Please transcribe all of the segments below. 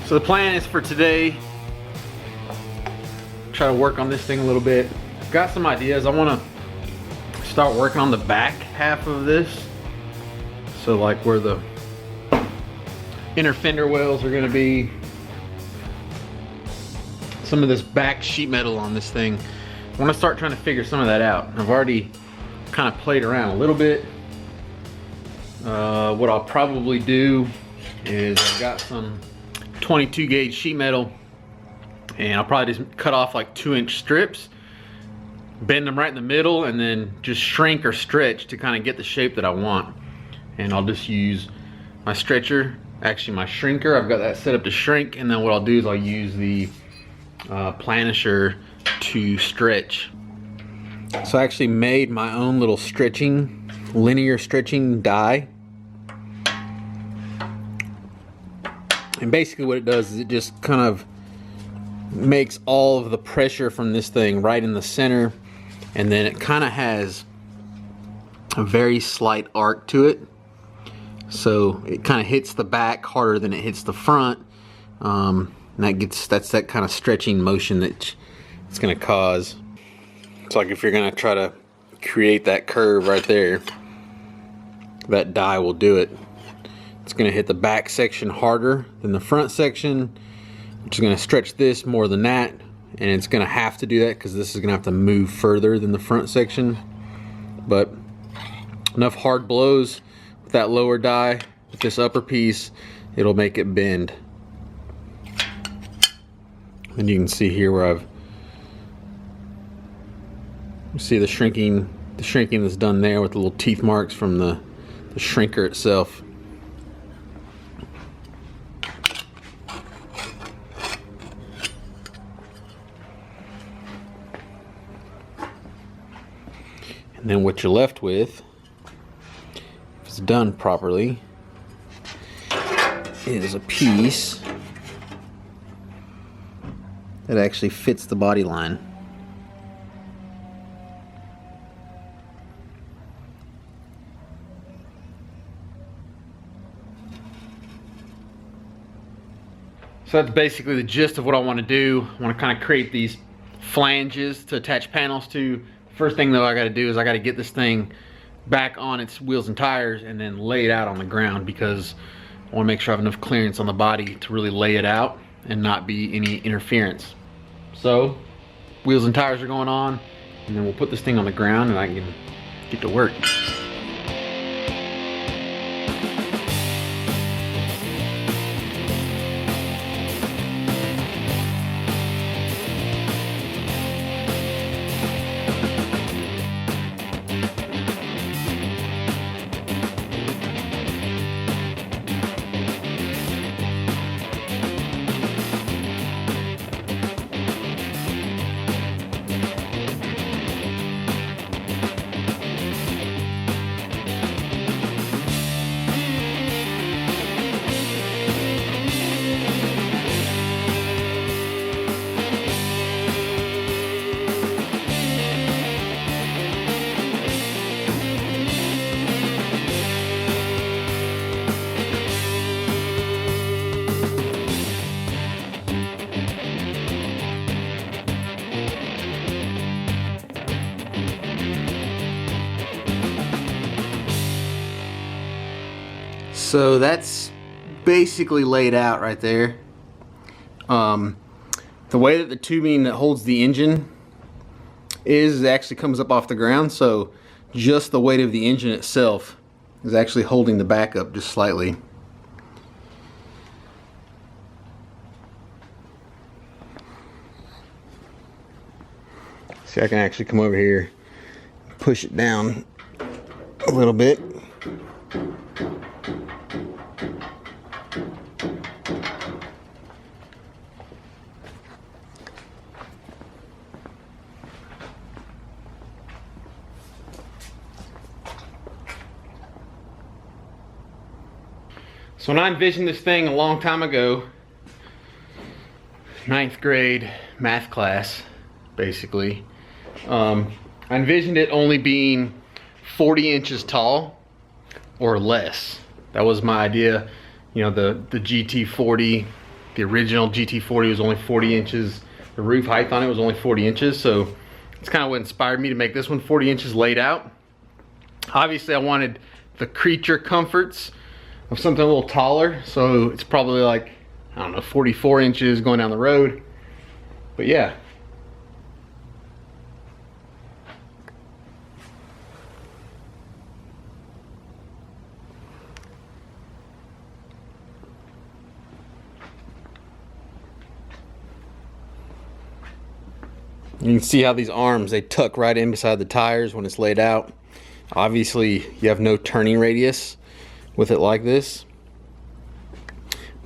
So the plan is for today, try to work on this thing a little bit. Got some ideas. I want to start working on the back half of this. So like where the inner fender wells are going to be. Some of this back sheet metal on this thing. I want to start trying to figure some of that out. I've already kind of played around a little bit. What I'll probably do is I've got some 22 gauge sheet metal, and I'll probably just cut off like 2-inch strips, bend them right in the middle, and then just shrink or stretch to kind of get the shape that I want. And I'll just use my stretcher, actually my shrinker. I've got that set up to shrink, and then what I'll do is I'll use the planisher to stretch. So I actually made my own little stretching, linear stretching die. And basically what it does is it just kind of makes all of the pressure from this thing right in the center, and then it kind of has a very slight arc to it. So it kind of hits the back harder than it hits the front. And that's that kind of stretching motion that it's going to cause. It's like if you're going to try to create that curve right there, that die will do it. It's going to hit the back section harder than the front section, which is going to stretch this more than that, and it's going to have to do that because this is going to have to move further than the front section. But enough hard blows with that lower die, with this upper piece, it'll make it bend. And you can see here where you see the shrinking that's done there with the little teeth marks from the shrinker itself. And then what you're left with, if it's done properly, is a piece that actually fits the body line. So that's basically the gist of what I want to do. I want to kind of create these flanges to attach panels to. First thing though I got to do is I got to get this thing back on its wheels and tires and then lay it out on the ground, because I want to make sure I have enough clearance on the body to really lay it out and not be any interference. So wheels and tires are going on, and then we'll put this thing on the ground and I can get to work. So that's basically laid out right there. The way that the tubing that holds the engine is, it actually comes up off the ground, so just the weight of the engine itself is actually holding the back up just slightly. See, I can actually come over here, push it down a little bit. So when I envisioned this thing a long time ago, 9th grade math class, basically, I envisioned it only being 40 inches tall or less. That was my idea. You know, the GT40 The original GT40 was only 40 inches. The roof height on it was only 40 inches, so it's kind of what inspired me to make this one 40 inches laid out. Obviously, I wanted the creature comforts of something a little taller, so it's probably like, I don't know, 44 inches going down the road. But yeah. You can see how these arms, they tuck right in beside the tires when it's laid out. Obviously, you have no turning radius with it like this.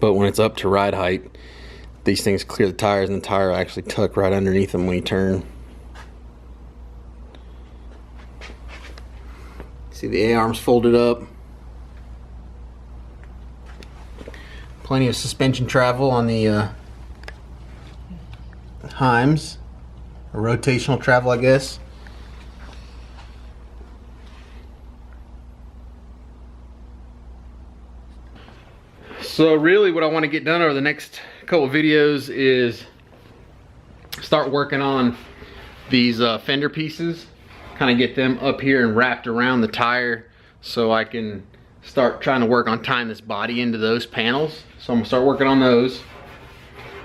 But when it's up to ride height, these things clear the tires and the tire actually tuck right underneath them when you turn. See the A-arms folded up. Plenty of suspension travel on the Heims. A rotational travel, I guess. So really what I want to get done over the next couple of videos is start working on these fender pieces, kind of get them up here and wrapped around the tire so I can start trying to work on tying this body into those panels. So I'm gonna start working on those.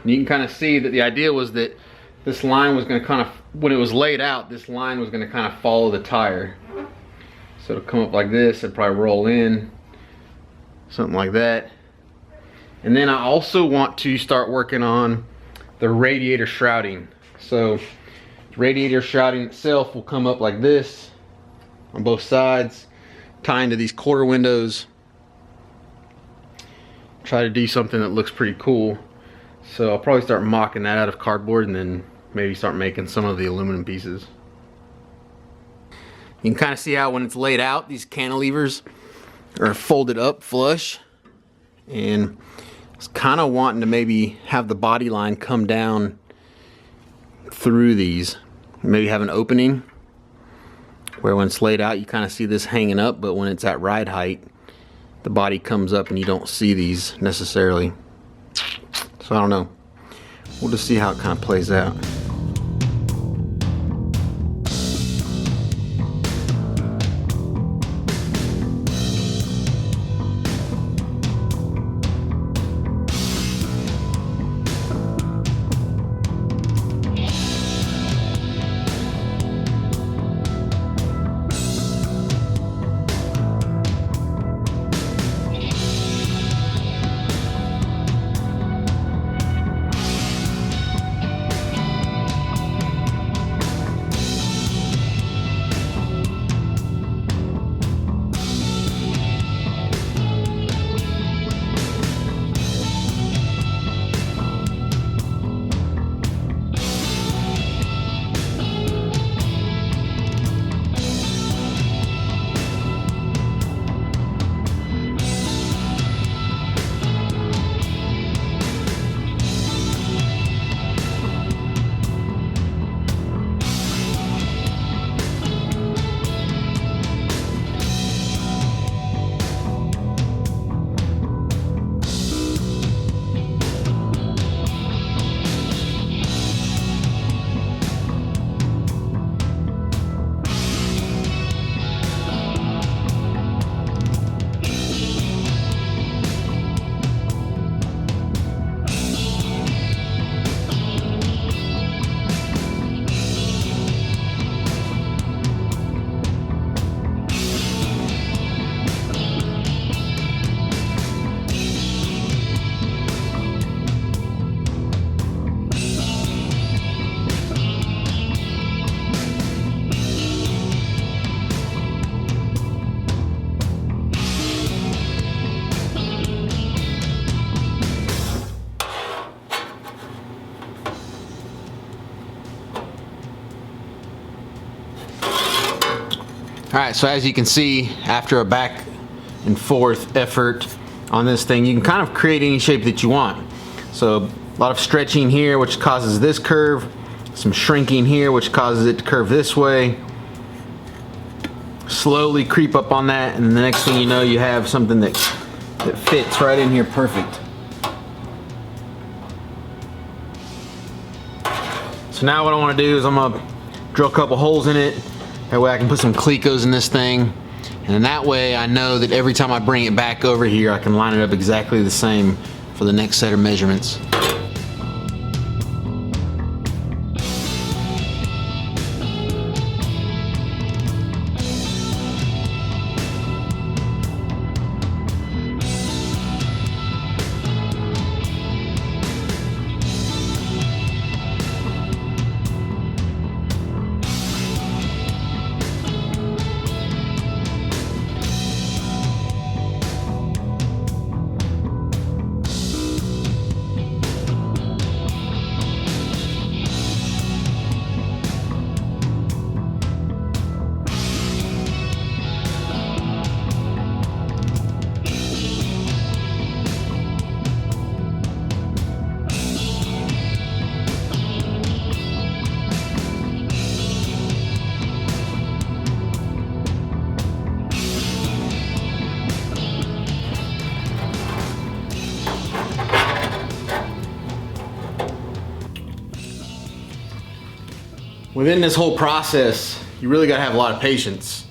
And you can kind of see that the idea was that this line was going to kind of, when it was laid out, this line was going to kind of follow the tire. So it'll come up like this and probably roll in, something like that. And then I also want to start working on the radiator shrouding. So the radiator shrouding itself will come up like this on both sides, tie into these quarter windows. Try to do something that looks pretty cool. So I'll probably start mocking that out of cardboard and then maybe start making some of the aluminum pieces. You can kind of see how when it's laid out, these cantilevers are folded up flush. And I was kind of wanting to maybe have the body line come down through these. Maybe have an opening where when it's laid out, you kind of see this hanging up, but when it's at ride height, the body comes up and you don't see these necessarily. So I don't know. We'll just see how it kind of plays out. Alright, so as you can see, after a back and forth effort on this thing, you can kind of create any shape that you want. So a lot of stretching here, which causes this curve, some shrinking here, which causes it to curve this way. Slowly creep up on that, and the next thing you know, you have something that fits right in here perfect. So now what I want to do is I'm gonna drill a couple holes in it. That way I can put some Clecos in this thing. And then that way I know that every time I bring it back over here, I can line it up exactly the same for the next set of measurements. Within this whole process, you really gotta have a lot of patience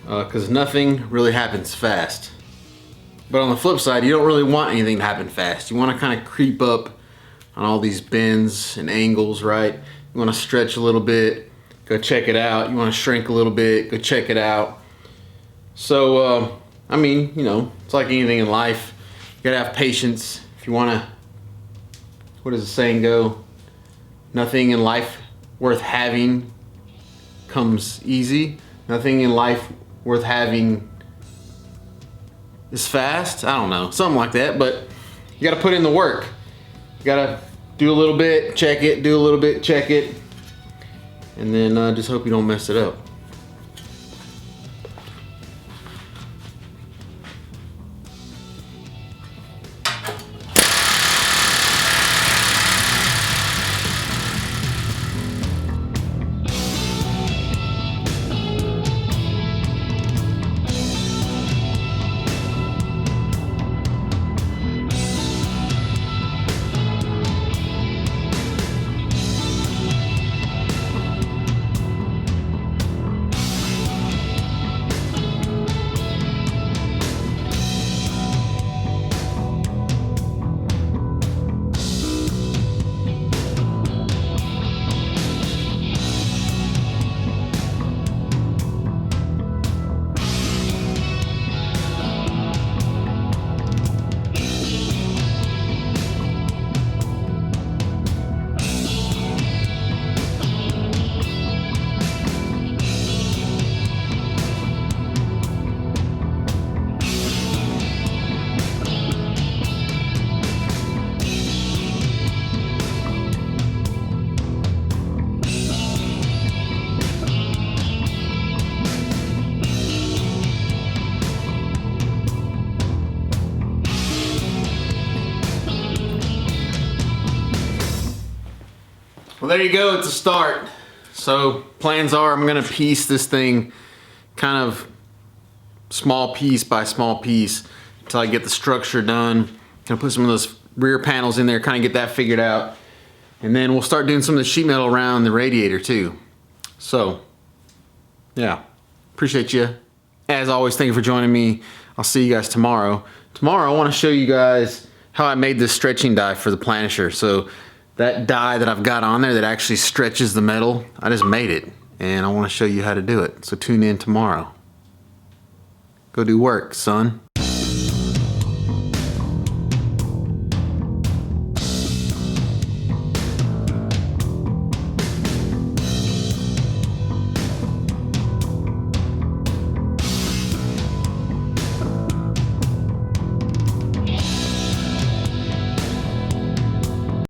because nothing really happens fast. But on the flip side, you don't really want anything to happen fast. You wanna kind of creep up on all these bends and angles, right? You wanna stretch a little bit, go check it out. You wanna shrink a little bit, go check it out. So, I mean, you know, it's like anything in life. You gotta have patience if you wanna, what does the saying go? Nothing in life worth having comes easy. Nothing in life worth having is fast. I don't know, something like that, but you gotta put in the work. You gotta do a little bit, check it, do a little bit, check it, and then just hope you don't mess it up. Well, there you go, it's a start. So plans are I'm gonna piece this thing kind of small piece by small piece until I get the structure done. Gonna put some of those rear panels in there, kind of get that figured out. And then we'll start doing some of the sheet metal around the radiator too. So, yeah, appreciate you. As always, thank you for joining me. I'll see you guys tomorrow. Tomorrow I wanna show you guys how I made this stretching die for the Planisher. So that die that I've got on there that actually stretches the metal, I just made it. And I wanna show you how to do it. So tune in tomorrow. Go do work, son.